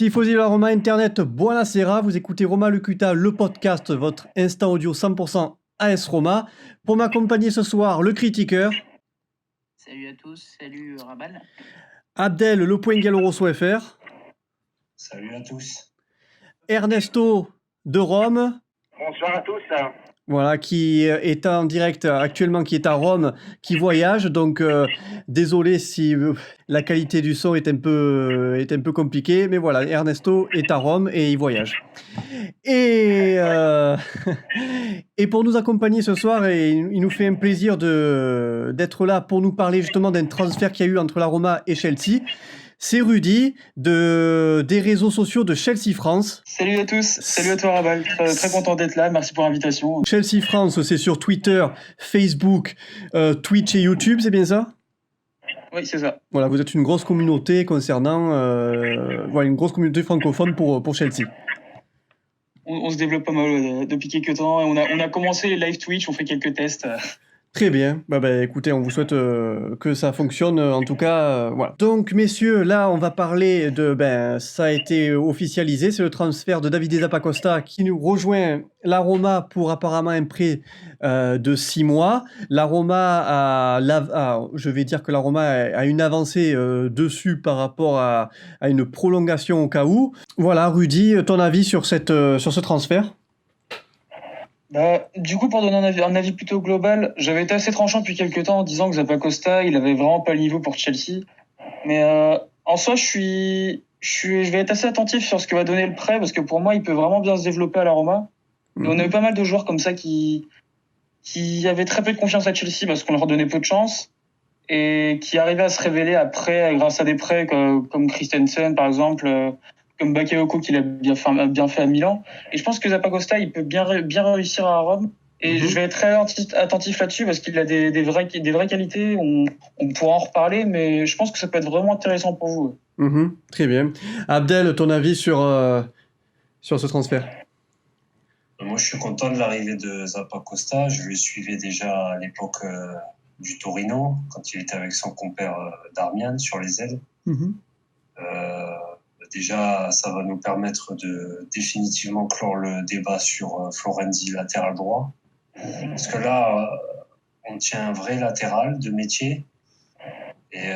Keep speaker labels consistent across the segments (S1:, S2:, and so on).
S1: Tifosi de la Roma Internet, buonasera, vous écoutez Roma Lucuta, le podcast, votre instant audio 100% AS Roma. Pour m'accompagner ce soir, le critiqueur.
S2: Salut à tous, salut Rabal.
S1: Abdel, le point Galoroso FR.
S3: Salut à tous.
S1: Ernesto de Rome.
S4: Bonsoir à tous.
S1: Voilà, qui est en direct actuellement, qui est à Rome, qui voyage. Donc, désolé si la qualité du son est un peu compliquée. Mais voilà, Ernesto est à Rome et il voyage. Et pour nous accompagner ce soir, il nous fait un plaisir d'être là pour nous parler justement d'un transfert qu'il y a eu entre la Roma et Chelsea. C'est Rudy des réseaux sociaux de Chelsea France.
S5: Salut à tous, salut à toi Rabal, très content d'être là, merci pour l'invitation.
S1: Chelsea France, c'est sur Twitter, Facebook, Twitch et YouTube, c'est bien ça ?
S5: Oui, c'est ça.
S1: Voilà, vous êtes une grosse communauté concernant, une grosse communauté francophone pour Chelsea.
S5: On se développe pas mal depuis quelques temps, on a commencé les live Twitch, on fait quelques tests.
S1: Très bien. Écoutez, on vous souhaite que ça fonctionne. En tout cas, voilà. Donc, messieurs, là, on va parler de... ça a été officialisé. C'est le transfert de Davide Zappacosta qui nous rejoint la Roma pour apparemment un prêt de 6 mois. La Roma je vais dire que la Roma a une avancée dessus par rapport à une prolongation au cas où. Voilà, Rudy, ton avis sur ce transfert ?
S5: Du coup, pour donner un avis plutôt global, j'avais été assez tranchant depuis quelques temps en disant que Zappacosta, il avait vraiment pas le niveau pour Chelsea. Mais en soi, je vais être assez attentif sur ce que va donner le prêt, parce que pour moi, il peut vraiment bien se développer à la Roma. Et on a eu pas mal de joueurs comme ça qui avaient très peu de confiance à Chelsea parce qu'on leur donnait peu de chance et qui arrivaient à se révéler après grâce à des prêts comme Christensen, par exemple, comme Bakayoko qui l'a bien fait à Milan. Et je pense que Zappacosta, il peut bien réussir à Rome. Et je vais être très attentif là-dessus parce qu'il a des vraies qualités. On pourra en reparler, mais je pense que ça peut être vraiment intéressant pour vous.
S1: Très bien. Abdel, ton avis sur ce transfert ?
S3: Moi, je suis content de l'arrivée de Zappacosta. Je le suivais déjà à l'époque du Torino, quand il était avec son compère Darmian sur les ailes. Déjà, ça va nous permettre de définitivement clore le débat sur Florenzi latéral droit. Parce que là, on tient un vrai latéral de métier et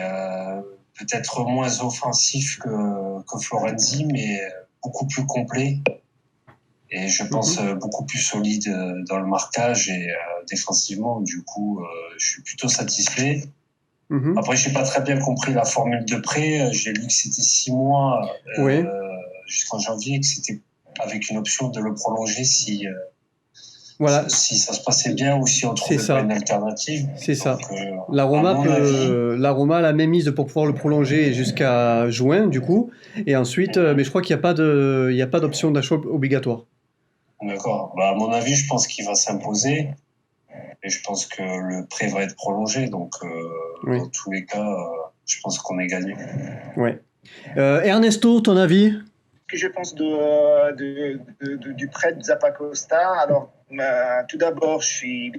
S3: peut-être moins offensif que Florenzi, mais beaucoup plus complet et je pense beaucoup plus solide dans le marquage et défensivement. Du coup, je suis plutôt satisfait. Après, j'ai pas très bien compris la formule de prêt. J'ai lu que c'était 6 mois jusqu'en janvier, que c'était avec une option de le prolonger si ça se passait bien ou si on trouvait pas une alternative.
S1: C'est ça. La Roma a la même mise pour pouvoir le prolonger jusqu'à juin, du coup. Et ensuite, mais je crois qu'il n'y a pas d'option d'achat obligatoire.
S3: D'accord. À mon avis, je pense qu'il va s'imposer. Et je pense que le prêt va être prolongé. Donc, dans tous les cas, je pense qu'on est gagné.
S1: Ouais. Ernesto, ton avis ?
S4: Ce que je pense du prêt de Zappacosta. Alors, tout d'abord, je suis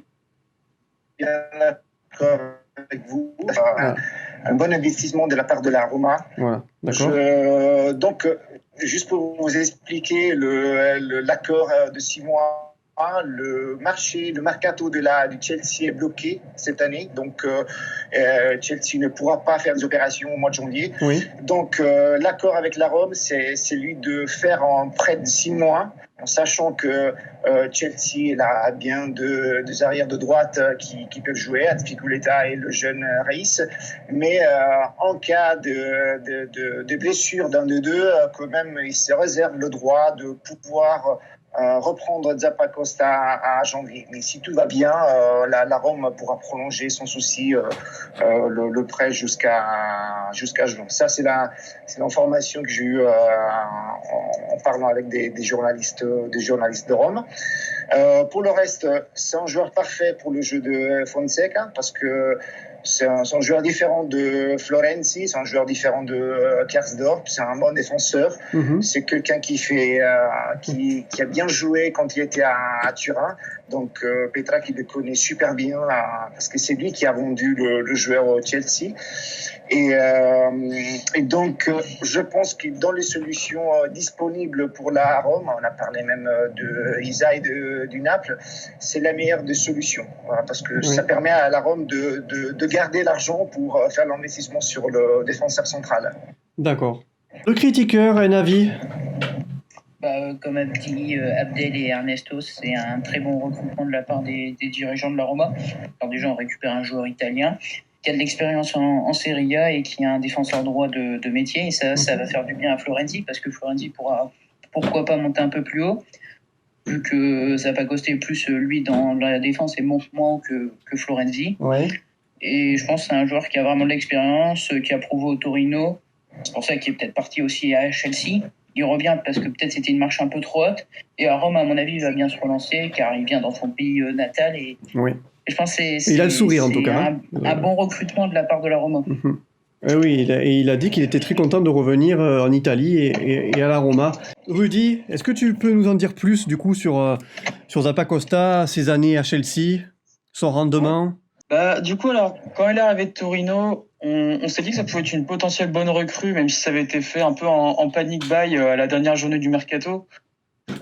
S4: bien d'accord avec vous. Un bon investissement de la part de la Roma.
S1: Voilà, d'accord.
S4: Donc, juste pour vous expliquer l'accord de 6 mois, le mercato du Chelsea est bloqué cette année, donc Chelsea ne pourra pas faire des opérations au mois de janvier. Donc l'accord avec la Rome, c'est celui de faire un prêt de 6 mois, en sachant que Chelsea a bien deux arrières de droite qui peuvent jouer, Azpilicueta et le jeune Reis, mais en cas de blessure d'un de deux, quand même, il se réserve le droit de pouvoir reprendre Zappacosta à janvier. Mais si tout va bien, la Rome pourra prolonger sans souci le prêt jusqu'à juin. Ça, c'est l'information que j'ai eue en parlant avec des journalistes de Rome. Pour le reste, c'est un joueur parfait pour le jeu de Fonseca parce que c'est un joueur différent de Florenzi, c'est un joueur différent de Karsdorp, c'est un bon défenseur. C'est quelqu'un qui a bien joué quand il était à Turin. Donc Petra qui le connaît super bien parce que c'est lui qui a vendu le joueur au Chelsea. Et donc, je pense que dans les solutions disponibles pour la Rome, on a parlé même de Isa et du Naples, c'est la meilleure des solutions. Voilà, parce que ça permet à la Rome de garder l'argent pour faire l'investissement sur le défenseur central.
S1: D'accord. Le critiqueur, un avis?
S2: Comme a dit Abdel et Ernesto, c'est un très bon recrutement de la part des dirigeants de la Roma. Alors déjà, on récupère un joueur italien qui a de l'expérience en Serie A et qui est un défenseur droit de métier. Et ça va faire du bien à Florenzi, parce que Florenzi pourra, pourquoi pas, monter un peu plus haut, vu que Zappacosta est plus, lui, dans la défense et monte moins que Florenzi.
S1: Ouais.
S2: Et je pense que c'est un joueur qui a vraiment de l'expérience, qui a prouvé au Torino. C'est pour ça qu'il est peut-être parti aussi à Chelsea. Il revient parce que peut-être c'était une marche un peu trop haute. Et à Rome, à mon avis, il va bien se relancer, car il vient dans son pays natal. Et je pense que
S1: il a le sourire, en tout cas.
S2: Un bon recrutement de la part de la Roma.
S1: Oui, il a dit qu'il était très content de revenir en Italie et à la Roma. Rudy, est-ce que tu peux nous en dire plus, du coup, sur Zappacosta, ses années à Chelsea, son rendement?
S5: Du coup, alors, quand il est arrivé de Torino, on s'est dit que ça pouvait être une potentielle bonne recrue, même si ça avait été fait un peu en panic buy à la dernière journée du mercato.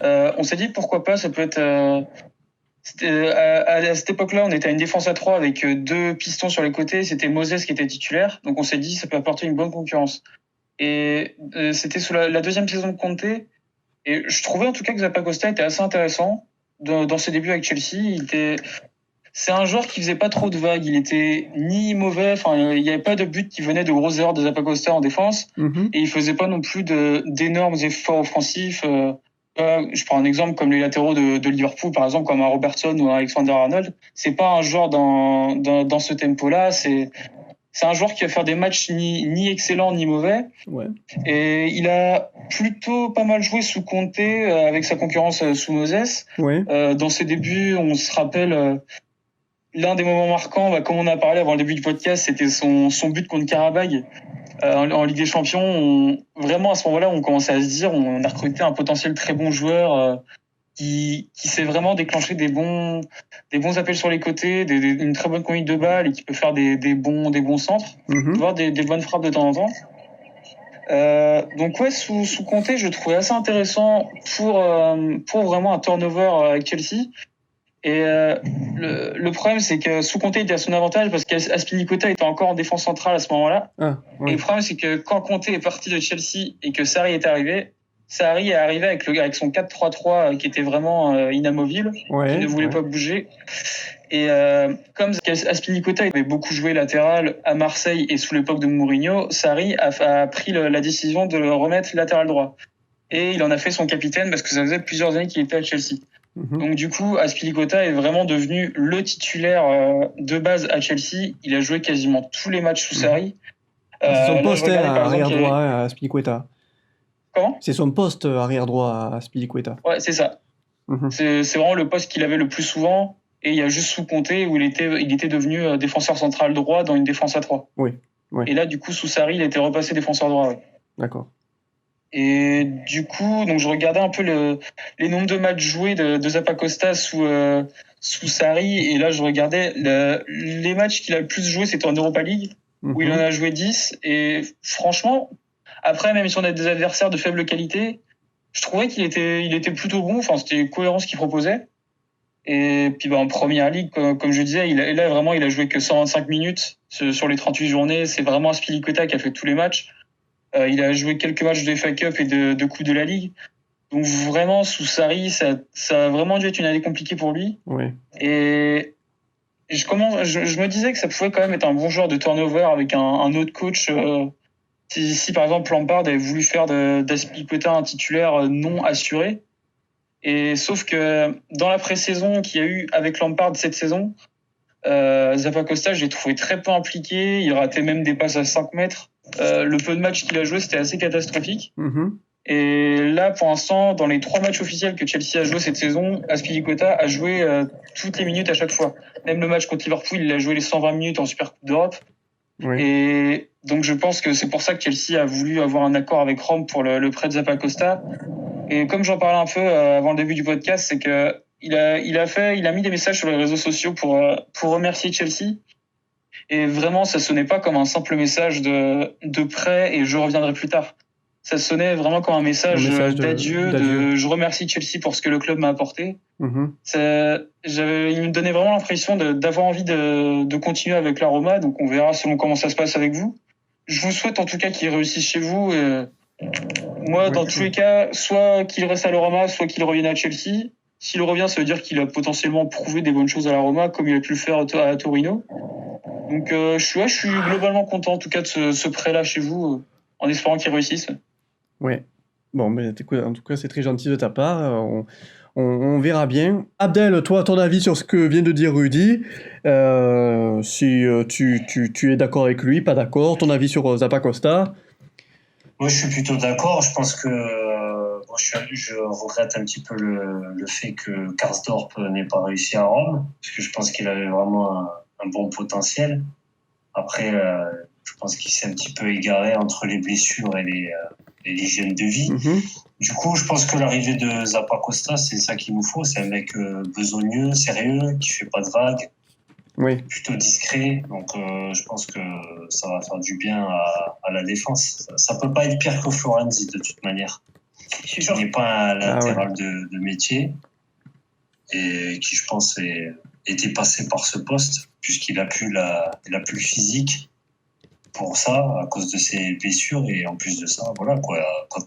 S5: On s'est dit pourquoi pas, ça peut être... à cette époque-là, on était à une défense à 3 avec 2 pistons sur les côtés. C'était Moses qui était titulaire. Donc on s'est dit ça peut apporter une bonne concurrence. Et c'était sous la deuxième saison de Conte. Et je trouvais en tout cas que Zappacosta était assez intéressant dans ses débuts avec Chelsea. C'est un joueur qui faisait pas trop de vagues. Il était ni mauvais. Enfin, il n'y avait pas de but qui venait de grosses erreurs de Zappacosta en défense. Et il faisait pas non plus d'énormes efforts offensifs. Je prends un exemple comme les latéraux de Liverpool, par exemple, comme un Robertson ou un Alexander-Arnold. C'est pas un joueur dans ce tempo-là. C'est un joueur qui va faire des matchs ni excellents ni mauvais.
S1: Ouais.
S5: Et il a plutôt pas mal joué sous Conte avec sa concurrence sous Moses.
S1: Ouais.
S5: Dans ses débuts, on se rappelle l'un des moments marquants, comme on a parlé avant le début du podcast, c'était son but contre Karabag en Ligue des Champions. Vraiment à ce moment-là, on commençait à se dire, on a recruté un potentiel très bon joueur qui sait vraiment déclencher des bons appels sur les côtés, une très bonne conduite de balle et qui peut faire des bons centres, voire des bonnes frappes de temps en temps. Donc ouais, sous Conte, je le trouvais assez intéressant pour vraiment un turnover avec Chelsea. Et le problème, c'est que sous Conte, il était à son avantage parce qu'Aspilicueta était encore en défense centrale à ce moment-là. Et le problème, c'est que quand Conte est parti de Chelsea et que Sarri est arrivé, Sarri est arrivé avec son 4-3-3 qui était vraiment inamovible, qui ne voulait pas bouger. Et comme Aspilicueta avait beaucoup joué latéral à Marseille et sous l'époque de Mourinho, Sarri a pris la décision de le remettre latéral droit. Et il en a fait son capitaine parce que ça faisait plusieurs années qu'il était à Chelsea. Donc du coup, Aspilicueta est vraiment devenu le titulaire de base à Chelsea. Il a joué quasiment tous les matchs sous Sarri.
S1: C'est son poste arrière droit à Aspilicueta.
S5: Comment ?
S1: C'est son poste arrière droit à Aspilicueta.
S5: Ouais, c'est ça. C'est vraiment le poste qu'il avait le plus souvent. Et il y a juste sous Conte où il était devenu défenseur central droit dans une défense à 3.
S1: Oui.
S5: Et là, du coup, sous Sarri, il était repassé défenseur droit. Ouais.
S1: D'accord.
S5: Et du coup, donc je regardais un peu les nombres de matchs joués de Zappacosta sous Sarri, et là je regardais les matchs qu'il a le plus joué, c'était en Europa League, où il en a joué 10, et franchement, après, même si on a des adversaires de faible qualité, je trouvais qu'il était plutôt bon, enfin c'était cohérent ce qu'il proposait. Et puis en première ligue, comme je disais, il a joué que 125 minutes sur les 38 journées, c'est vraiment Aspilicueta qui a fait tous les matchs. Il a joué quelques matchs de FA Cup et de Coupe de la Ligue. Donc vraiment, sous Sarri, ça a vraiment dû être une année compliquée pour lui.
S1: Ouais.
S5: Et je me disais que ça pouvait quand même être un bon joueur de turnover avec un autre coach. Si par exemple Lampard avait voulu faire d'Aspilicueta un titulaire non assuré. Et sauf que dans la pré-saison qu'il y a eu avec Lampard cette saison, Zappacosta, je l'ai trouvé très peu impliqué. Il ratait même des passes à 5 mètres. Le peu de matchs qu'il a joué, c'était assez catastrophique. Et là, pour l'instant, dans les 3 matchs officiels que Chelsea a joué cette saison, Aspilicueta a joué toutes les minutes à chaque fois. Même le match contre Liverpool, il a joué les 120 minutes en Super Coupe d'Europe.
S1: Oui.
S5: Et donc, je pense que c'est pour ça que Chelsea a voulu avoir un accord avec Rome pour le prêt de Zappacosta. Et comme j'en parlais un peu avant le début du podcast, c'est que il a mis des messages sur les réseaux sociaux pour remercier Chelsea. Et vraiment, ça sonnait pas comme un simple message de prêt et je reviendrai plus tard. Ça sonnait vraiment comme un message d'adieu, je remercie Chelsea pour ce que le club m'a apporté. Il me donnait vraiment l'impression d'avoir envie de continuer avec la Roma, donc on verra selon comment ça se passe avec vous. Je vous souhaite en tout cas qu'il réussisse chez vous. Moi, dans tous les cas, soit qu'il reste à la Roma, soit qu'il revienne à Chelsea. S'il revient, ça veut dire qu'il a potentiellement prouvé des bonnes choses à la Roma, comme il a pu le faire à Torino. Donc je suis globalement content en tout cas de ce prêt-là chez vous, en espérant qu'il réussisse.
S1: Ouais. Bon, mais écoute, en tout cas, c'est très gentil de ta part. On verra bien. Abdel, toi, ton avis sur ce que vient de dire Rudy, si tu es d'accord avec lui, pas d'accord, ton avis sur Zappacosta?
S3: Moi, je suis plutôt d'accord. Je pense que je regrette un petit peu le fait que Karsdorp n'ait pas réussi à Rome, parce que je pense qu'il avait vraiment un bon potentiel. Après, je pense qu'il s'est un petit peu égaré entre les blessures et l'hygiène de vie. Du coup, je pense que l'arrivée de Zappacosta, c'est ça qu'il nous faut. C'est un mec besogneux, sérieux, qui fait pas de vagues, plutôt discret. Donc, je pense que ça va faire du bien à la défense. Ça peut pas être pire que Florenzi, de toute manière. Qui n'est pas un latéral de métier et qui, je pense, était passé par ce poste, puisqu'il a plus le physique pour ça, à cause de ses blessures. Et en plus de ça, voilà, quoi. Quand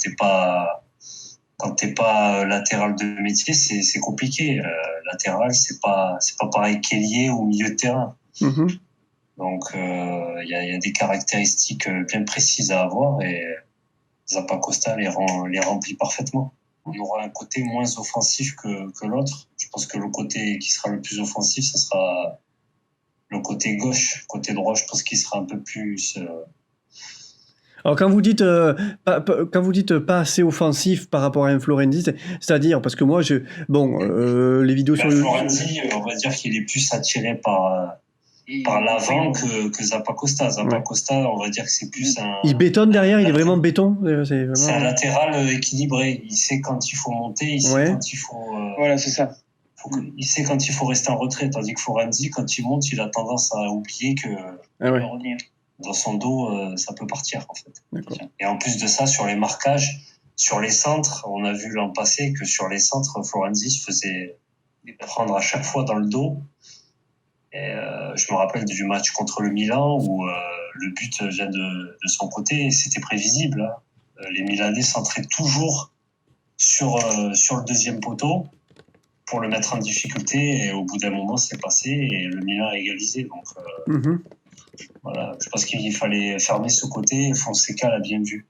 S3: t'es pas latéral de métier, c'est compliqué. Latéral, c'est pas pareil qu'ailier ou milieu de terrain. Donc, il y a des caractéristiques bien précises à avoir et Zappacosta les remplit parfaitement. On aura un côté moins offensif que l'autre. Je pense que le côté qui sera le plus offensif, ça sera le côté gauche. Côté droit, je pense qu'il sera un peu plus...
S1: Alors quand vous dites pas assez offensif par rapport à un Florenzi, c'est-à-dire parce que moi les vidéos sur
S3: Florenzi, on va dire qu'il est plus attiré par l'avant que Zappacosta. Zappacosta, on va dire que c'est plus un...
S1: Il bétonne derrière, il est vraiment béton.
S3: C'est un latéral équilibré. Il sait quand il faut monter, il sait quand il faut...
S5: Voilà, c'est ça.
S3: Il sait quand il faut rester en retrait. Tandis que Florenzi, quand il monte, il a tendance à oublier que dans son dos, ça peut partir, en fait.
S1: D'accord.
S3: Et en plus de ça, sur les marquages, sur les centres, on a vu l'an passé que sur les centres, Florenzi se faisait prendre à chaque fois dans le dos. Et je me rappelle du match contre le Milan où le but vient de son côté et c'était prévisible. Hein. Les Milanais centraient toujours sur le deuxième poteau pour le mettre en difficulté et au bout d'un moment c'est passé et le Milan a égalisé. Donc voilà, je pense qu'il fallait fermer ce côté et Fonseca l'a bien vu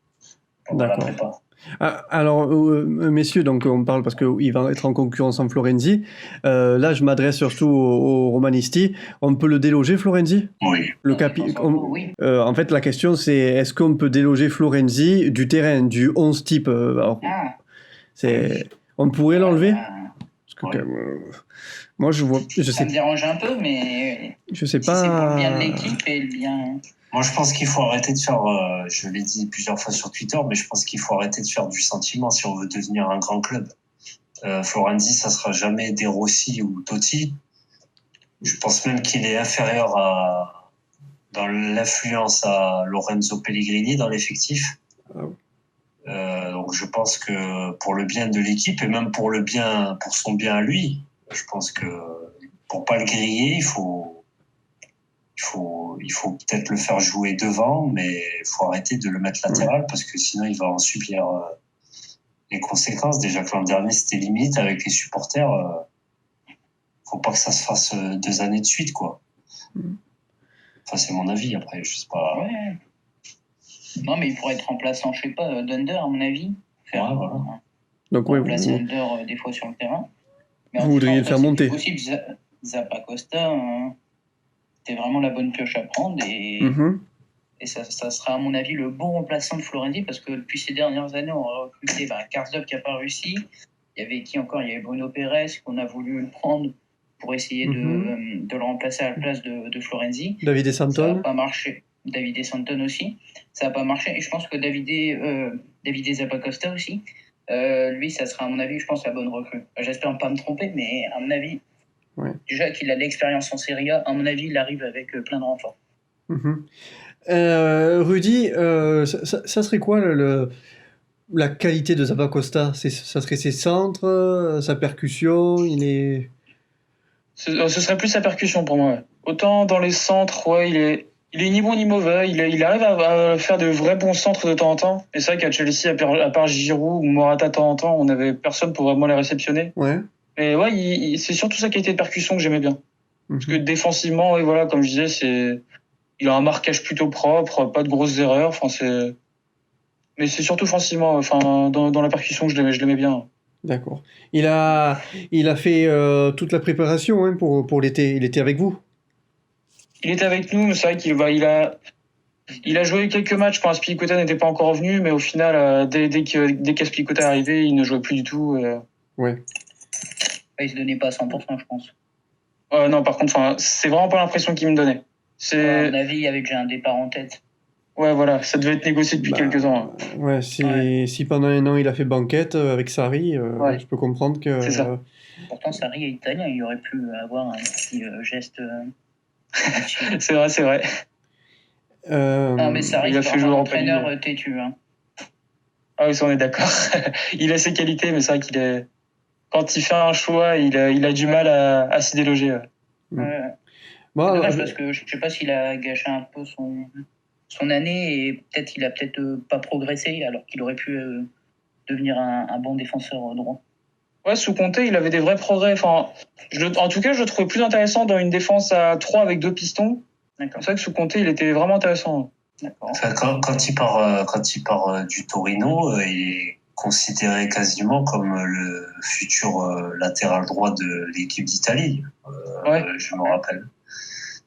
S3: pendant la prépa.
S1: Alors, messieurs, donc on parle parce qu'il va être en concurrence en Florenzi. Là, je m'adresse surtout aux Romanisti. On peut le déloger, Florenzi ?
S3: Oui.
S2: Oui.
S1: En fait, la question, c'est est-ce qu'on peut déloger Florenzi du terrain, du 11 type on pourrait l'enlever ? Parce que, moi, je sais.
S2: Ça me dérange un peu, mais
S1: je sais
S2: si
S1: pas.
S2: c'est pour le bien de l'équipe et le bien...
S3: Moi, je pense qu'il faut arrêter de faire, je l'ai dit plusieurs fois sur Twitter, mais je pense qu'il faut arrêter de faire du sentiment si on veut devenir un grand club. Florenzi, ça sera jamais De Rossi ou Totti. Je pense même qu'il est inférieur dans l'influence à Lorenzo Pellegrini dans l'effectif. Donc, je pense que pour le bien de l'équipe et même pour son bien à lui, je pense que pour pas le griller, il faut peut-être le faire jouer devant, mais il faut arrêter de le mettre latéral parce que sinon il va en subir les conséquences. Déjà que l'an dernier c'était limite avec les supporters. Faut pas que ça se fasse 2 années de suite, quoi. Enfin, c'est mon avis. Après, je sais pas.
S2: Ouais. Non, mais il pourrait être remplaçant, je sais pas, d'Under, à mon avis.
S3: Voilà.
S1: Donc
S2: remplacer Under des fois sur le terrain. Mais
S1: vous voudriez le faire monter.
S2: C'est possible. Zappacosta, c'était vraiment la bonne pioche à prendre et ça sera à mon avis le bon remplaçant de Florenzi parce que depuis ces dernières années on a recruté Karsdorp qui n'a pas réussi. Il y avait qui encore ? Il y avait Bruno Pérez qu'on a voulu le prendre pour essayer de le remplacer à la place de Florenzi.
S1: Davide Santon.
S2: Ça n'a pas marché. Davide Santon aussi. Ça n'a pas marché et je pense que Davide Zappacosta aussi. Lui, ça sera à mon avis, je pense, la bonne recrue. J'espère ne pas me tromper, mais à mon avis, déjà qu'il a de l'expérience en Serie A, à mon avis, il arrive avec plein de renforts.
S1: Mhm. Rudy, ça serait quoi la qualité de Zappacosta? Ça serait ses centres, sa percussion, il est...
S5: Ce serait plus sa percussion pour moi. Ouais. Autant dans les centres, ouais, il est ni bon ni mauvais. Il arrive à faire de vrais bons centres de temps en temps. Et c'est vrai qu'à Chelsea, à part Giroud ou Morata de temps en temps, on avait personne pour vraiment les réceptionner.
S1: Ouais.
S5: Mais ouais, c'est surtout sa qualité de percussion que j'aimais bien. Parce que
S1: Mhm.
S5: défensivement, ouais, voilà, comme je disais, il a un marquage plutôt propre, pas de grosses erreurs. Mais c'est surtout offensivement, enfin, dans la percussion que je l'aimais bien.
S1: D'accord. Il a fait toute la préparation hein, pour l'été. Il était avec vous?
S5: Il était avec nous, mais c'est vrai il a joué quelques matchs quand Aspilicueta n'était pas encore revenu, mais au final, dès qu'Aspilicueta est arrivé, il ne jouait plus du tout.
S1: Ouais.
S2: Il se donnait pas à 100%, je pense.
S5: Non, par contre, c'est vraiment pas l'impression qu'il me donnait.
S2: À mon avis, il y avait déjà un départ en tête.
S5: Ouais, voilà, ça devait être négocié depuis quelques ans.
S1: Ouais, si pendant un an il a fait banquette avec Sarri,
S5: Ouais.
S1: je peux comprendre que...
S5: C'est ça.
S2: Pourtant, Sarri est italien, il aurait pu avoir un petit geste.
S5: C'est vrai.
S2: Non, mais Sarri,
S5: il a
S2: c'est
S5: fait
S2: vraiment
S5: jouer
S2: un
S5: en Palier.
S2: entraîneur têtu. Hein.
S5: Ah oui, ça, on est d'accord. Il a ses qualités, mais c'est vrai quand il fait un choix, il a du mal à s'y déloger.
S2: C'est
S1: Bon,
S2: dommage parce que je sais pas s'il a gâché un peu son année et peut-être il a pas progressé alors qu'il aurait pu devenir un bon défenseur droit.
S5: Ouais, sous Conte, il avait des vrais progrès. Enfin, en tout cas, je le trouvais plus intéressant dans une défense à 3 avec 2 pistons.
S2: D'accord.
S5: C'est vrai que sous Conte, il était vraiment intéressant.
S2: D'accord.
S3: Enfin, quand il part du Torino, il est considéré quasiment comme le futur latéral droit de l'équipe d'Italie.
S5: Ouais.
S3: Je me rappelle.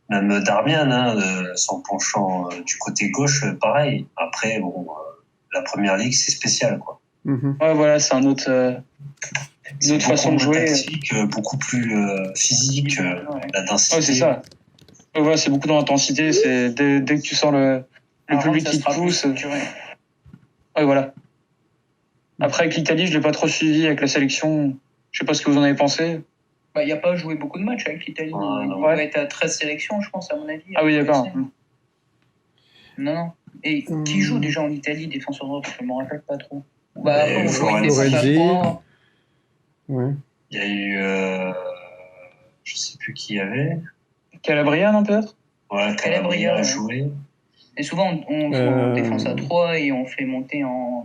S3: Même Darmian, son penchant du côté gauche, pareil. Après, bon, la première ligue, c'est spécial, quoi.
S5: Ouais, voilà, c'est une autre façon de jouer.
S3: Tactique, beaucoup plus physique, la densité.
S5: Ouais, c'est ça. Ouais, c'est beaucoup dans l'intensité. C'est dès que tu sens le public qui te pousse. Ouais, voilà. Après, avec l'Italie, je l'ai pas trop suivi avec la sélection. Je sais pas ce que vous en avez pensé.
S2: Il n'a pas joué beaucoup de matchs avec l'Italie. Il doit être à 13 sélections, je pense, à mon avis.
S5: Ah oui, d'accord.
S2: Non. Et qui joue déjà en Italie, défenseur droit? Je ne me rappelle pas trop.
S1: Florenzi. Ouais.
S3: Il y a eu... je sais plus qui y avait.
S5: Calabria, non, peut-être?
S3: Ouais, Calabria a joué.
S2: Et souvent, on joue en défense à 3 et on fait monter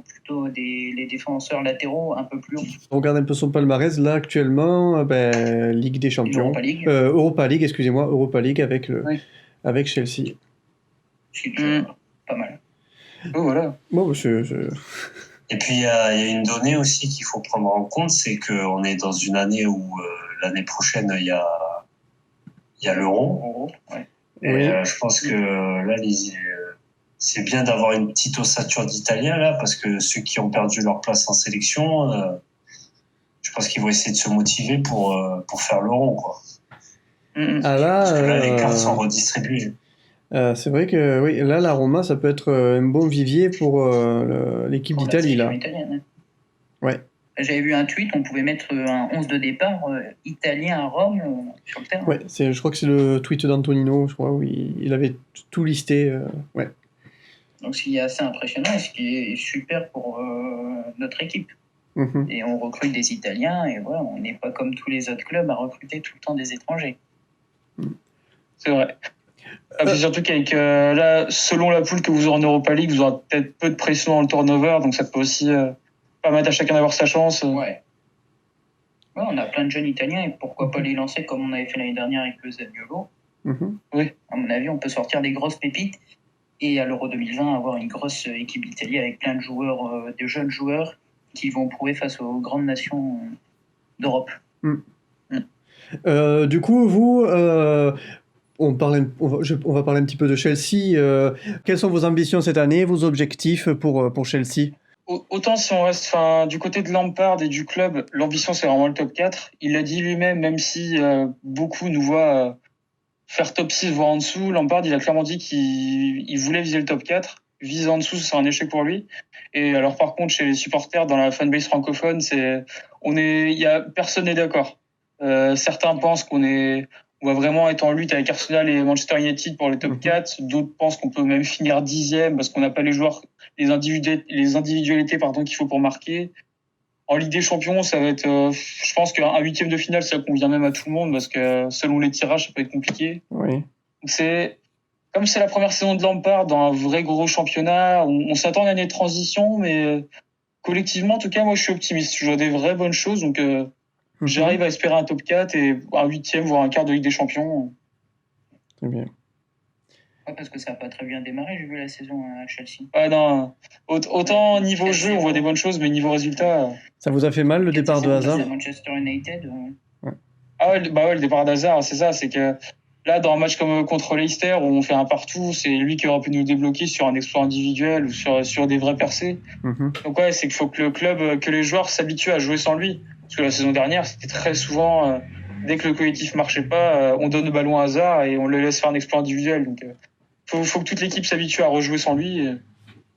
S2: plutôt les défenseurs latéraux un peu plus haut.
S1: On regarde un peu son palmarès. Là, actuellement, Ligue des Champions. Europa League, excusez-moi. Europa League avec Chelsea.
S2: C'est pas mal.
S5: Oh, voilà.
S1: Bon,
S3: Et puis, il y a une donnée aussi qu'il faut prendre en compte, c'est qu'on est dans une année où l'année prochaine, il y a l'Euro.
S2: Ouais.
S3: Et je pense que là, c'est bien d'avoir une petite ossature d'Italiens, là, parce que ceux qui ont perdu leur place en sélection, je pense qu'ils vont essayer de se motiver pour faire l'Euro, quoi. Parce que là, les cartes sont redistribuées.
S1: C'est vrai que oui, là, la Roma, ça peut être un bon vivier pour l'équipe d'Italie, là.
S2: Italienne.
S1: Ouais.
S2: J'avais vu un tweet, on pouvait mettre un 11 de départ italien à Rome sur le terrain.
S1: Ouais, je crois que c'est le tweet d'Antonino, je crois, où il avait tout listé. Ouais.
S2: Donc, ce qui est assez impressionnant et ce qui est super pour notre équipe. Et on recrute des Italiens et voilà, on n'est pas comme tous les autres clubs à recruter tout le temps des étrangers.
S5: C'est vrai. Puis surtout qu'avec là, selon la poule que vous aurez en Europa League, vous aurez peut-être peu de pression dans le turnover, donc ça peut aussi permettre à chacun d'avoir sa chance.
S2: Ouais, on a plein de jeunes Italiens et pourquoi pas les lancer comme on avait fait l'année dernière avec le Zaniolo.
S5: Oui.
S2: À mon avis, on peut sortir des grosses pépites et à l'Euro 2020 avoir une grosse équipe d'Italie avec plein de joueurs, de jeunes joueurs qui vont prouver face aux grandes nations d'Europe.
S1: Du coup, vous, on va parler un petit peu de Chelsea. Quelles sont vos ambitions cette année, vos objectifs pour Chelsea?
S5: Autant si on reste du côté de Lampard et du club, l'ambition c'est vraiment le top 4. Il l'a dit lui-même, même si beaucoup nous voient faire top 6 voire en dessous, Lampard il a clairement dit qu'il voulait viser le top 4. Viser en dessous, c'est un échec pour lui. Et alors par contre, chez les supporters, dans la fanbase francophone, personne n'est d'accord. Certains pensent qu'on est on va vraiment être en lutte avec Arsenal et Manchester United pour le top 4. D'autres pensent qu'on peut même finir 10e parce qu'on n'a pas les joueurs, les individualités qu'il faut pour marquer. En Ligue des Champions, ça va être, je pense qu'un 8e de finale, ça convient même à tout le monde parce que selon les tirages, ça peut être compliqué.
S1: Oui.
S5: Donc comme c'est la première saison de Lampard dans un vrai gros championnat, on s'attend à une année de transition, mais collectivement, en tout cas, moi, je suis optimiste. Je vois des vraies bonnes choses, donc j'arrive à espérer un top 4 et un 8e, voire un quart de Ligue des Champions.
S1: Très bien.
S2: Ouais, parce que ça n'a pas très bien démarré, j'ai vu la saison à Chelsea.
S5: Ouais, non. Autant niveau jeu, on voit des bonnes choses, mais niveau résultat.
S1: Ça vous a fait mal le départ de Hazard?
S2: Manchester United.
S5: Ah ouais, le départ d'Hazard, c'est ça, c'est que là, dans un match comme contre Leicester, où on fait un partout, c'est lui qui aurait pu nous débloquer sur un exploit individuel ou sur des vrais percées. Donc ouais, c'est qu'il faut que le club, que les joueurs s'habituent à jouer sans lui. Parce que la saison dernière, c'était très souvent, dès que le collectif marchait pas, on donne le ballon à Hazard et on le laisse faire un exploit individuel. Donc faut que toute l'équipe s'habitue à rejouer sans lui.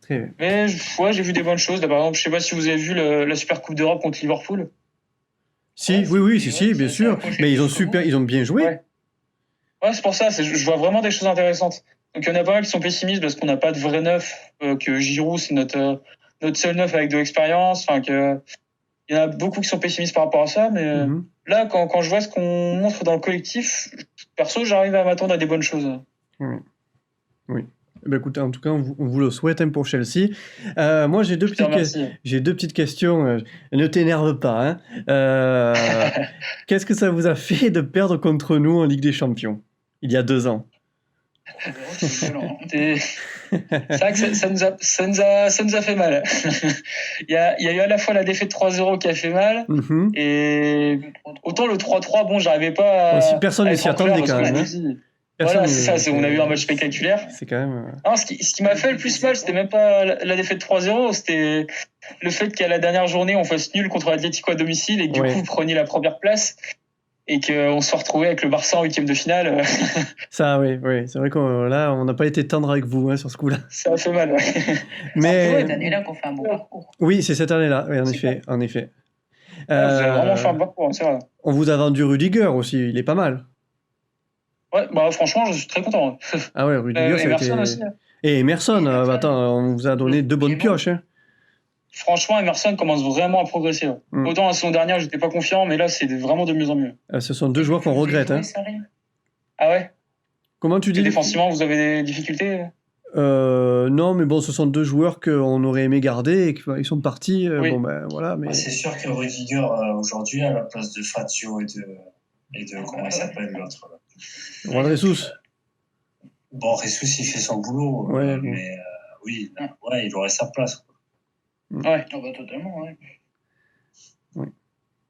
S1: Très bien.
S5: Mais ouais, j'ai vu des bonnes choses. Là, par exemple, je sais pas si vous avez vu la Super Coupe d'Europe contre Liverpool.
S1: Si, oui, bien sûr. Mais ils ont bien joué.
S5: Ouais, c'est pour ça. Je vois vraiment des choses intéressantes. Donc il y en a pas mal qui sont pessimistes parce qu'on n'a pas de vrai neuf. Que Giroud, c'est notre seul neuf avec de l'expérience. Enfin que il y en a beaucoup qui sont pessimistes par rapport à ça. Mais là, quand je vois ce qu'on montre dans le collectif, perso, j'arrive à m'attendre à des bonnes choses.
S1: Oui. Ben écoutez, en tout cas, on vous le souhaite pour Chelsea. Moi, j'ai deux petites questions. Ne t'énerve pas. Qu'est-ce que ça vous a fait de perdre contre nous en Ligue des Champions il y a 2 ans?
S5: C'est vrai que ça nous a fait mal. Il y a eu à la fois la défaite 3-0 qui a fait mal, et autant le 3-3, bon, j'arrivais pas à...
S1: Personne ne s'y attendait quand même.
S5: Voilà, c'est ça, on a eu un match spectaculaire.
S1: C'est quand même...
S5: Non, ce qui m'a fait le plus mal, c'était même pas la défaite 3-0, c'était le fait qu'à la dernière journée, on fasse nul contre l'Atlético à domicile et que du coup, vous preniez la première place et qu'on se retrouve avec le Barça en 8e de finale.
S1: Ça, oui. C'est vrai qu'on n'a pas été tendre avec vous sur ce coup-là.
S5: Ça a fait mal,
S1: Mais...
S2: C'est cette année-là qu'on fait un bon parcours.
S1: Oui, c'est cette année-là, oui, en effet.
S5: Vous avez vraiment fait un bon parcours, c'est vrai.
S1: On vous a vendu Rudiger aussi, il est pas mal.
S5: Ouais, franchement, je suis très content.
S1: Ah ouais, Rudiger, ça a été...
S5: aussi.
S1: Et Emerson, attends, on vous a donné 2 bonnes pioches.
S5: Franchement, Emerson commence vraiment à progresser. Autant la saison dernière, j'étais pas confiant, mais là, c'est vraiment de mieux en mieux.
S1: Ce sont 2 joueurs qu'on regrette.
S5: Ah ouais?
S1: Comment tu dis?
S5: Défensivement, vous avez des difficultés?
S1: Non, mais bon, ce sont 2 joueurs qu'on aurait aimé garder et qu'ils sont partis. Bon, ben voilà. Mais...
S3: C'est sûr que Rudiger, aujourd'hui, à la place de Fazio et de comment il s'appelle l'autre?
S1: Juan Jesus.
S3: Bon, Jesus, il fait son boulot, mais oui, il aurait sa place.
S5: Ouais,
S2: totalement, ouais.
S1: Oui.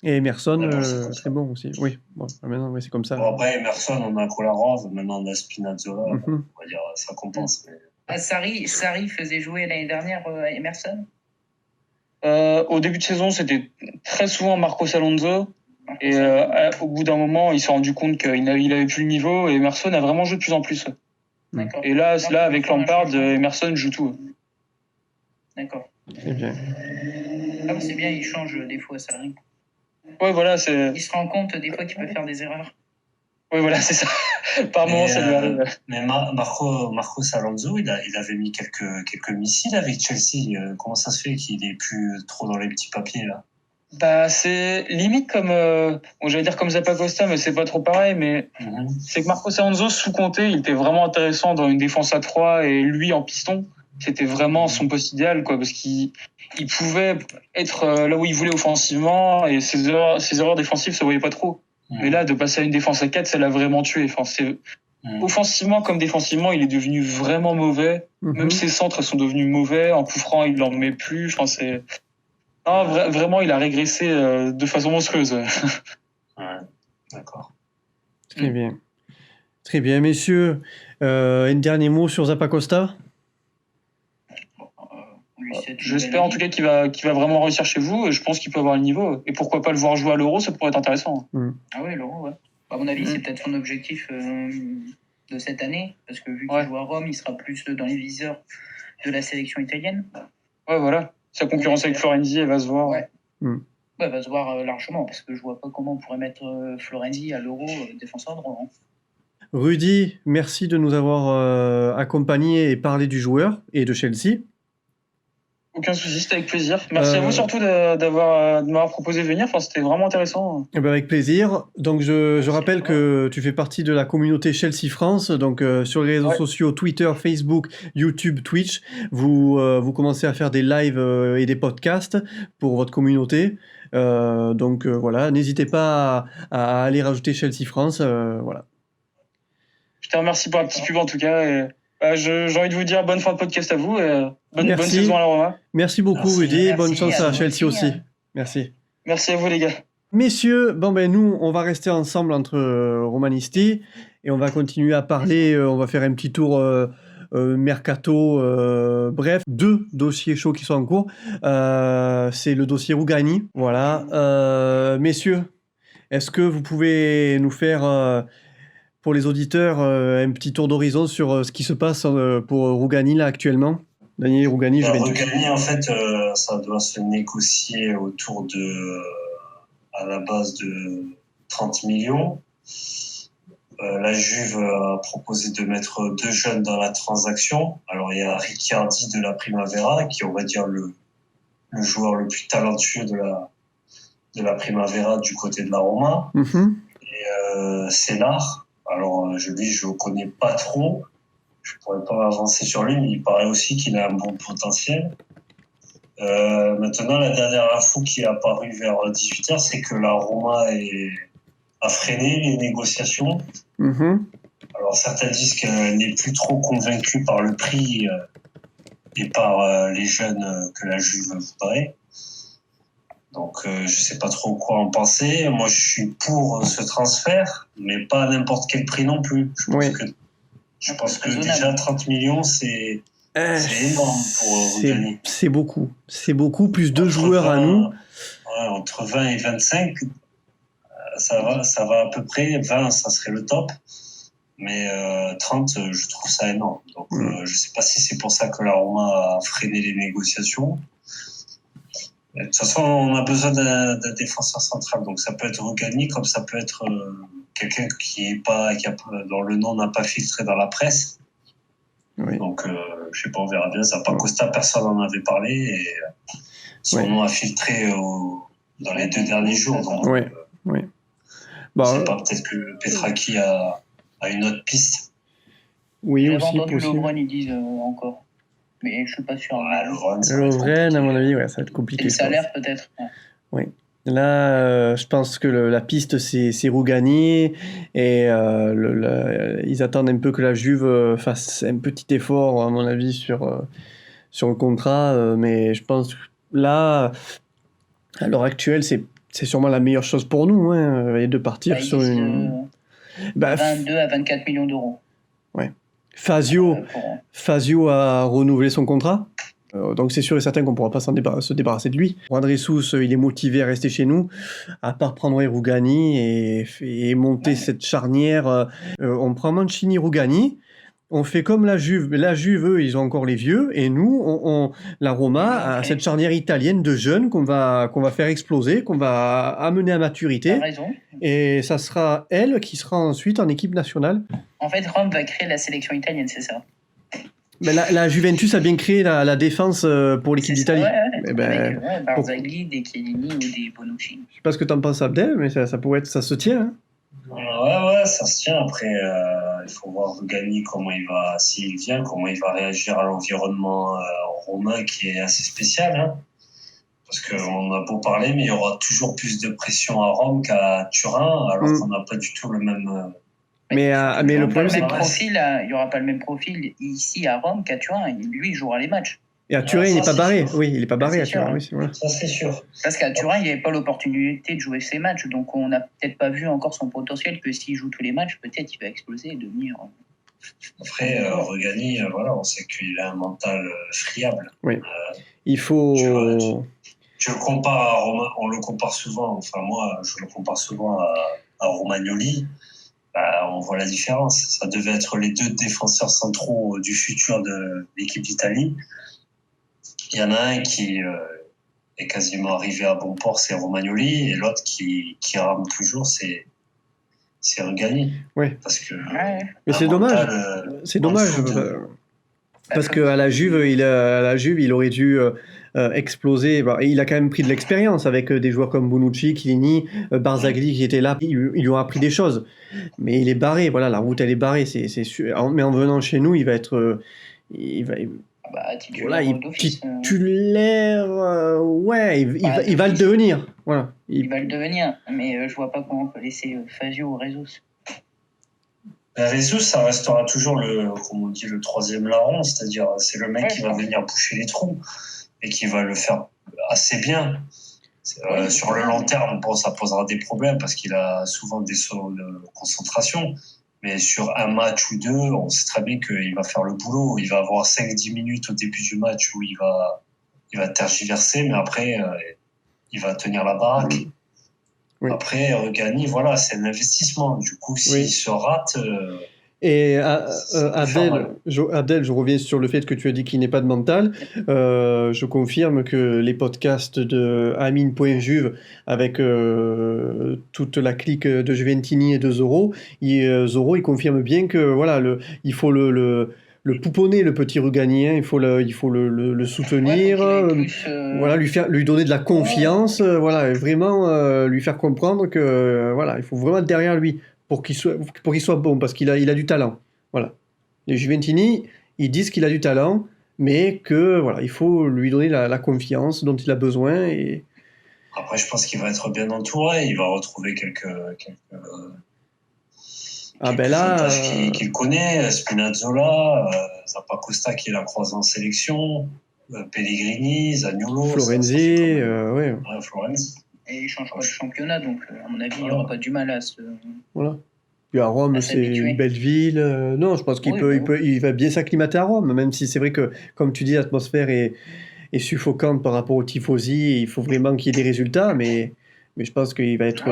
S1: Et Emerson, très bon aussi. Oui, bon, maintenant, c'est comme ça.
S3: Bon, après, Emerson, on a Kolarov, maintenant on a Spinazzola, on va dire, ça compense. Mais...
S2: Sarri faisait jouer l'année dernière Emerson?
S5: Au début de saison, c'était très souvent Marcos Alonso. Et au bout d'un moment, il s'est rendu compte qu'il avait plus le niveau et Emerson a vraiment joué de plus en plus.
S2: D'accord.
S5: Et là avec Lampard, Emerson joue tout.
S2: D'accord.
S1: C'est bien.
S2: Ah, c'est bien, il change des fois, Sarri.
S5: Ouais, voilà,
S2: il se rend compte des fois qu'il peut faire des erreurs.
S5: Oui, voilà, c'est ça. Par moment, ça lui arrive.
S3: Mais Marcos Alonso, il avait mis quelques missiles avec Chelsea. Comment ça se fait qu'il est plus trop dans les petits papiers, là?
S5: C'est limite comme, j'allais dire comme Zappacosta, mais c'est pas trop pareil, mais c'est que Marcos Alonso, sous Conte, il était vraiment intéressant dans une défense à 3 et lui en piston, c'était vraiment son poste idéal, quoi, parce qu'il pouvait être là où il voulait offensivement et ses erreurs défensives se voyaient pas trop. Mais là, de passer à une défense à 4, ça l'a vraiment tué. Enfin, offensivement comme défensivement, il est devenu vraiment mauvais. Même ses centres sont devenus mauvais. En coup franc, il n'en met plus. Enfin, vraiment, il a régressé de façon monstrueuse.
S3: Ouais, d'accord.
S1: Très bien. Très bien, messieurs. Un dernier mot sur Zappacosta?
S5: J'espère en tout cas qu'il va vraiment réussir chez vous et je pense qu'il peut avoir le niveau. Et pourquoi pas le voir jouer à l'Euro, ça pourrait être intéressant.
S2: Ah ouais, l'Euro, ouais. À mon avis, c'est peut-être son objectif de cette année, parce que vu qu'il joue à Rome, il sera plus dans les viseurs de la sélection italienne.
S5: Ouais, voilà. Sa concurrence avec Florenzi, elle va se voir.
S2: Ouais. Ouais, va se voir largement, parce que je vois pas comment on pourrait mettre Florenzi à l'Euro défenseur droit. Hein.
S1: Rudy, merci de nous avoir accompagnés et parlé du joueur et de Chelsea.
S5: Aucun souci, c'était avec plaisir. Merci à vous surtout de m'avoir proposé de venir. Enfin, c'était vraiment intéressant.
S1: Eh ben avec plaisir. Donc je rappelle que tu fais partie de la communauté Chelsea France. Donc sur les réseaux sociaux, Twitter, Facebook, YouTube, Twitch, vous commencez à faire des lives et des podcasts pour votre communauté. Donc voilà, n'hésitez pas à aller rajouter Chelsea France. Voilà.
S5: Je te remercie pour la petite pub en tout cas. Et, j'ai envie de vous dire bonne fin de podcast à vous et bonne saison à la Roma.
S1: Merci beaucoup Rudy, bonne chance à Chelsea aussi. Merci.
S5: Merci à vous les gars.
S1: Messieurs, nous on va rester ensemble entre romanisti et on va continuer à parler, on va faire un petit tour mercato, bref, 2 dossiers chauds qui sont en cours. C'est le dossier Rugani, voilà. Messieurs, est-ce que vous pouvez nous faire... pour les auditeurs, un petit tour d'horizon sur ce qui se passe pour Rugani là actuellement. Daniel Rugani,
S3: Rugani, en fait, ça doit se négocier autour à la base de 30 millions. La Juve a proposé de mettre 2 jeunes dans la transaction. Alors, il y a Ricciardi de la Primavera, qui est, on va dire, le joueur le plus talentueux de la Primavera du côté de la Roma.
S1: Mm-hmm.
S3: Et Sénar. Alors, je ne connais pas trop. Je ne pourrais pas avancer sur lui, mais il paraît aussi qu'il a un bon potentiel. Maintenant, la dernière info qui est apparue vers 18h, c'est que la Roma a freiné les négociations.
S1: Mm-hmm.
S3: Alors, certains disent qu'elle n'est plus trop convaincue par le prix et par les jeunes que la Juve voudrait. Donc, je ne sais pas trop quoi en penser. Moi, je suis pour ce transfert, mais pas à n'importe quel prix non plus. Je pense que déjà 30 millions, c'est énorme pour Rugani.
S1: C'est beaucoup. C'est beaucoup, plus 2 joueurs à nous.
S3: Ouais, entre 20 et 25, ça va à peu près. 20, ça serait le top. Mais 30, je trouve ça énorme. Donc, je ne sais pas si c'est pour ça que la Roma a freiné les négociations. De toute façon, on a besoin d'un défenseur central. Donc, ça peut être Rugani, comme ça peut être quelqu'un dont le nom n'a pas filtré dans la presse.
S1: Oui.
S3: Donc, je sais pas, on verra bien. Zappacosta, personne n'en avait parlé. Et son nom a filtré dans les 2 derniers jours. Donc,
S1: oui.
S3: Je sais pas, peut-être que Petraki a une autre piste.
S1: Oui,
S2: j'ai
S1: aussi
S2: entendu
S1: possible.
S2: Lovren, ils disent encore. Mais je suis pas sûr.
S1: Lovren, à mon avis, ça va être compliqué.
S2: Et le salaire, peut-être.
S1: Oui. Là, je pense que la piste, c'est Rugani. Et ils attendent un peu que la Juve fasse un petit effort, à mon avis, sur le contrat. Mais je pense que là, à l'heure actuelle, c'est sûrement la meilleure chose pour nous, et de partir sur une...
S2: 22 à 24 millions d'euros.
S1: Ouais. Fazio a renouvelé son contrat. Donc c'est sûr et certain qu'on ne pourra pas se débarrasser de lui. André Sousse, il est motivé à rester chez nous, à part prendre Rugani et monter cette charnière. On prend Mancini, Rugani, on fait comme la Juve. La Juve, eux, ils ont encore les vieux, et nous, la Roma, a cette charnière italienne de jeunes qu'on va faire exploser, qu'on va amener à maturité.
S2: T'as raison.
S1: Et ça sera elle qui sera ensuite en équipe nationale.
S2: En fait, Rome va créer la sélection italienne, c'est ça.
S1: Mais la Juventus a bien créé la défense pour l'équipe d'Italie.
S2: Avec Barzagli, des Chiellini ou des Bonucci.
S1: Je sais pas ce que t'en penses, Abdel, mais ça pourrait être, ça se tient. Hein.
S3: Ouais, ça se tient. Après, il faut voir Rugani s'il vient, comment il va réagir à l'environnement romain qui est assez spécial. Hein. Parce qu'on a beau parler, mais il y aura toujours plus de pression à Rome qu'à Turin, alors qu'on n'a pas du tout le même...
S1: Mais le problème, c'est
S2: il n'y aura pas le même profil ici à Rome qu'à Turin. Lui, il jouera les matchs.
S1: Et à Turin, il n'est pas barré. Sûr. Oui, il n'est pas barré à Turin. Oui,
S3: voilà. Ça, c'est sûr.
S2: Parce qu'à Turin, il n'y avait pas l'opportunité de jouer ses matchs. Donc, on n'a peut-être pas vu encore son potentiel que s'il joue tous les matchs, peut-être il va exploser et devenir...
S3: Après, Rugani, on sait qu'il a un mental friable.
S1: Oui. Il faut...
S3: Tu le compares à Roma, on le compare souvent, enfin moi, je le compare souvent à Romagnoli. On voit la différence. Ça devait être les 2 défenseurs centraux du futur de l'équipe d'Italie. Il y en a un qui est quasiment arrivé à bon port, c'est Romagnoli, et l'autre qui rame toujours, c'est Rugani.
S1: Ouais.
S3: Parce que
S1: Mais c'est dommage. C'est dommage. Parce qu'à la Juve, il aurait dû exploser. Bah, il a quand même pris de l'expérience avec des joueurs comme Bonucci, Chiellini, Barzagli qui étaient là. Ils lui ont appris des choses. Mais il est barré. Voilà, la route, elle est barrée. C'est sûr. Mais en venant chez nous, il va être... titulaire. Ouais, il va le devenir. Voilà.
S2: Il va le devenir. Mais je vois pas comment on peut laisser Fazio ou Rezus.
S3: Rezus, ça restera toujours comme on dit, le troisième larron, c'est-à-dire c'est le mec qui va venir boucher les trous et qui va le faire assez bien. Sur le long terme, bon, ça posera des problèmes parce qu'il a souvent des sauts de concentration, mais sur un match ou deux, on sait très bien qu'il va faire le boulot. Il va avoir 5-10 minutes au début du match où il va tergiverser, mais après, il va tenir la baraque. Oui. Après, Rugani, voilà, c'est un investissement. Du coup, s'il se rate...
S1: Et Abdel, je reviens sur le fait que tu as dit qu'il n'est pas de mental. Je confirme que les podcasts de Amine.Juve avec toute la clique de Juventini et de Zoro, Zoro, il confirme bien que voilà, il faut le pouponner, le petit Ruganien, il faut le soutenir, voilà, lui donner de la confiance, voilà, vraiment lui faire comprendre que voilà, il faut vraiment être derrière lui pour qu'il soit bon, parce qu'il a du talent. Voilà. Les Juventini, ils disent qu'il a du talent, mais que voilà, il faut lui donner la confiance dont il a besoin. Et...
S3: Après, je pense qu'il va être bien entouré, il va retrouver quelques qu'il connaît, Spinazzola, Zappacosta qui l'a croisé en sélection, Pellegrini, Zaniolo,
S1: Florenzi,
S3: Florenzi.
S2: Et il change pas de championnat, donc à mon avis, il n'y aura pas du mal à se...
S1: Voilà. Puis à Rome, c'est une belle ville. Non, je pense il va bien s'acclimater à Rome, même si c'est vrai que, comme tu dis, l'atmosphère est suffocante par rapport aux tifosi, et il faut vraiment qu'il y ait des résultats, mais je pense qu'il va être,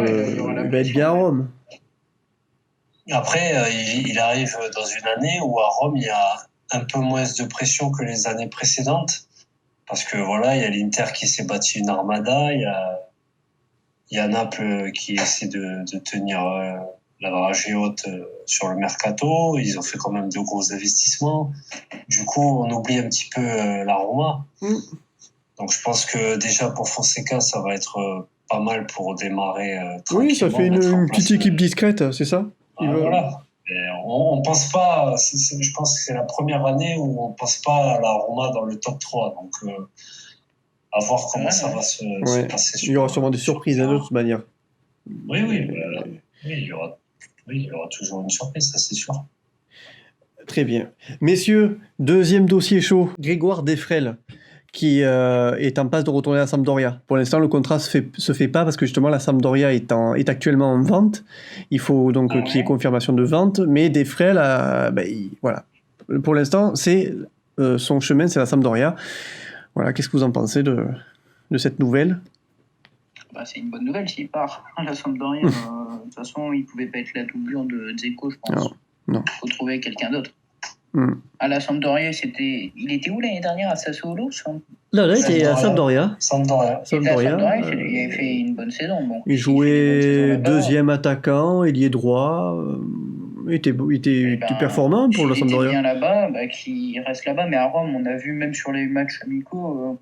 S1: bien à Rome.
S3: Après, il arrive dans une année où à Rome, il y a un peu moins de pression que les années précédentes, parce que voilà, il y a l'Inter qui s'est bâti une armada, il y a Naples qui essaie de tenir la dragée haute sur le mercato. Ils ont fait quand même de gros investissements. Du coup, on oublie un petit peu la Roma. Donc, je pense que déjà pour Fonseca, ça va être pas mal pour démarrer.
S1: Oui, ça fait une petite équipe discrète, c'est ça.
S3: Voilà. Et on pense pas. Je pense que c'est la première année où on pense pas à la Roma dans le top 3. Donc, à voir comment ça va se passer.
S1: Il y aura sûrement des surprises de toute manière.
S3: Oui, il y aura toujours une surprise, ça c'est sûr.
S1: Très bien. Messieurs, deuxième dossier chaud. Grégoire Defrel, qui est en passe de retourner à Sampdoria. Pour l'instant, le contrat se fait pas parce que justement la Sampdoria est actuellement en vente. Il faut donc qu'il y ait confirmation de vente, mais Defrel, voilà. Pour l'instant, c'est son chemin, c'est la Sampdoria. Voilà, qu'est-ce que vous en pensez de cette nouvelle ?
S2: C'est une bonne nouvelle s'il part à la Sampdoria. De toute façon, il ne pouvait pas être la doublure de Dzeko, je pense.
S1: Non.
S2: Il faut trouver quelqu'un d'autre. À la Sampdoria, il était où l'année dernière, à Sassuolo?
S1: Là, il était à Sampdoria.
S3: Sampdoria.
S2: Il avait fait une bonne saison. Bon.
S1: Il jouait deuxième attaquant, ailier droit. Il était performant pour la Sampdoria.
S2: Il était bien là-bas, qu'il reste là-bas. Mais à Rome, on a vu même sur les matchs amicaux,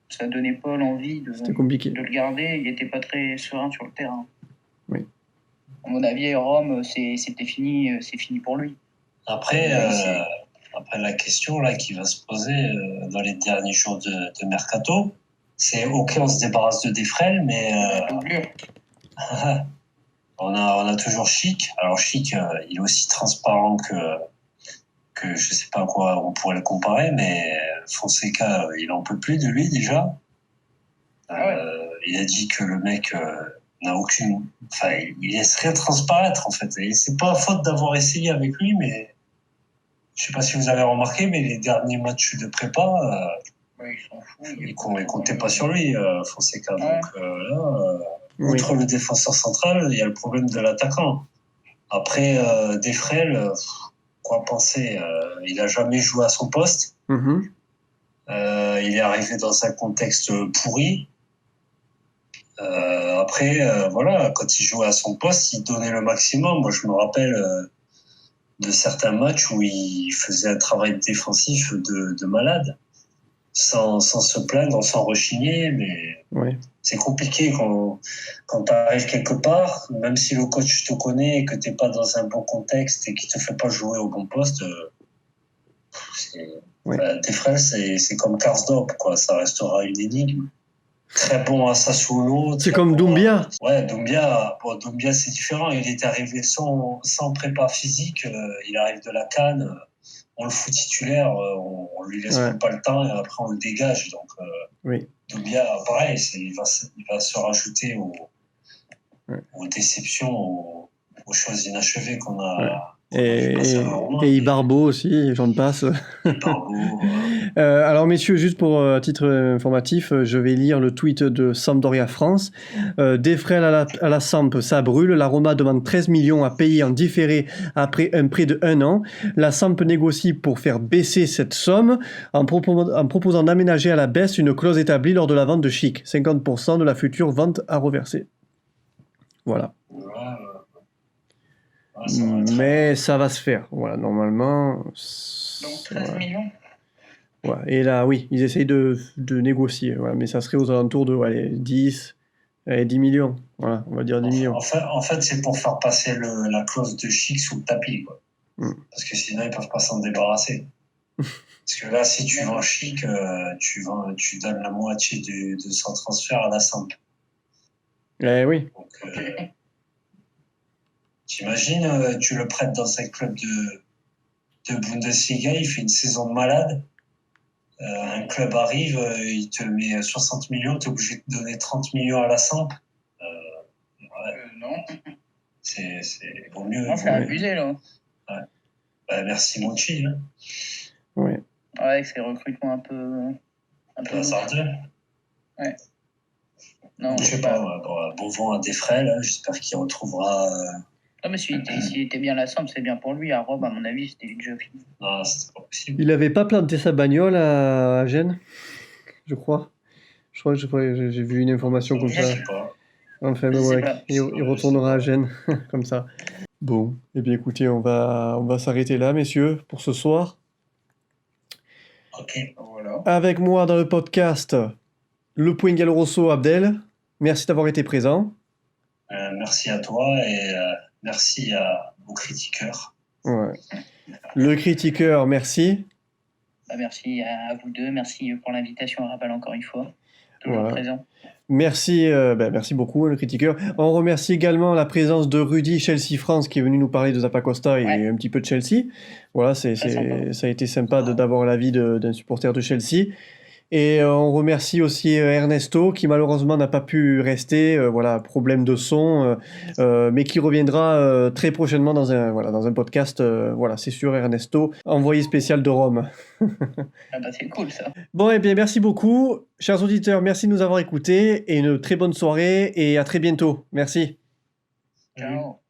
S2: ça donnait pas l'envie de le garder. Il n'était pas très serein sur le terrain.
S1: Oui.
S2: À mon avis, Rome, c'est fini pour lui.
S3: Après, la question là qui va se poser dans les derniers jours de mercato, c'est ok, on se débarrasse de Defrel, mais on a toujours Schick. Alors Schick, il est aussi transparent que je sais pas à quoi on pourrait le comparer, mais Fonseca, il en peut plus de lui déjà. Il a dit que le mec n'a aucune... Enfin, il laisse rien transparaître, en fait. Et c'est pas faute d'avoir essayé avec lui, mais je sais pas si vous avez remarqué, mais les derniers matchs de prépa,
S2: il s'en fout.
S3: Il comptait pas sur lui, Fonseca. Donc là, outre le défenseur central, il y a le problème de l'attaquant. Après, Defrel, quoi penser, il a jamais joué à son poste. Il est arrivé dans un contexte pourri. Après, voilà, quand il jouait à son poste, il donnait le maximum. Moi, je me rappelle de certains matchs où il faisait un travail défensif de malade, sans se plaindre, sans rechigner, mais
S1: Ouais.
S3: c'est compliqué quand tu arrives quelque part, même si le coach te connaît et que tu n'es pas dans un bon contexte et qu'il te fait pas jouer au bon poste,
S1: Ouais.
S3: Defrel, c'est comme Karsdorp, quoi. Ça restera une énigme. Très bon à Sassuolo.
S1: C'est
S3: très
S1: comme
S3: bon
S1: Doumbia.
S3: Ouais, Doumbia, Doumbia c'est différent. Il est arrivé sans prépa physique. Il arrive de la CAN. On le fout titulaire. On lui laisse
S1: Ouais.
S3: même pas le temps et après on le dégage. Donc
S1: Oui.
S3: Doumbia, pareil, il va se rajouter aux déceptions, aux choses inachevées qu'on a.
S1: Ouais.
S3: Et
S1: Ibarbo aussi, j'en passe.
S3: Ibarbo.
S1: Alors messieurs, juste pour titre informatif, je vais lire le tweet de Sampdoria France. Defrel à la Samp, ça brûle. La Roma demande 13 millions à payer en différé après un prêt de 1 an. La Samp négocie pour faire baisser cette somme en proposant d'aménager à la baisse une clause établie lors de la vente de Chic. 50% de la future vente à reverser. Voilà. Mais ça va se faire. Voilà, normalement.
S2: Donc 13 millions.
S1: Ouais. Et là, oui, ils essayent de négocier. Voilà, mais ça serait aux alentours de 10 millions. Voilà, on va dire 10 millions.
S3: En fait, c'est pour faire passer la clause de Chic sous le tapis, quoi. Parce que sinon, ils peuvent pas s'en débarrasser. Parce que là, si tu vends Chic, tu donnes la moitié de son transfert à la Samp.
S1: Oui.
S3: Donc, t'imagines, tu le prêtes dans un club de Bundesliga, il fait une saison de malade. Un club arrive, il te met 60 millions, tu es obligé de donner 30 millions à la Samp.
S2: Non.
S3: C'est vaut mieux.
S2: Non, c'est abusé, là.
S3: Ouais. Merci Monchi. Hein.
S1: Ouais.
S2: Avec ses recrutements un peu
S3: hasardeux.
S2: Ouais. Non,
S3: je sais pas. Bon vent à Defrel, hein, j'espère qu'il retrouvera.
S2: Non, mais s'il était bien à la Samp, c'est bien pour lui. À Rome, à mon avis, c'était déjà fini.
S3: Non, c'était pas possible.
S1: Il avait pas planté sa bagnole à Gênes, je crois. Je crois que j'ai vu une information comme ça.
S3: Je sais pas.
S1: Enfin, il retournera à Gênes, comme ça. Bon, eh bien écoutez, on va s'arrêter là, messieurs, pour ce soir.
S3: Ok, voilà.
S1: Avec moi dans le podcast, le Point Galoroso Abdel. Merci d'avoir été présent.
S3: Merci à toi et merci aux critiqueurs.
S1: Ouais. Le critiqueur, merci.
S2: Merci à vous deux. Merci pour l'invitation à Rabal encore une fois. Toujours présent.
S1: Merci, merci beaucoup, le critiqueur. On remercie également la présence de Rudy Chelsea France qui est venu nous parler de Zappacosta et un petit peu de Chelsea. Voilà, ça a été sympa d'avoir l'avis d'un supporter de Chelsea. Et on remercie aussi Ernesto qui malheureusement n'a pas pu rester, voilà, problème de son, mais qui reviendra très prochainement dans un podcast. Voilà, c'est sûr, Ernesto, envoyé spécial de Rome.
S2: Ah bah c'est cool ça.
S1: Bon, et bien merci beaucoup, chers auditeurs, merci de nous avoir écoutés et une très bonne soirée et à très bientôt. Merci.
S2: Ciao.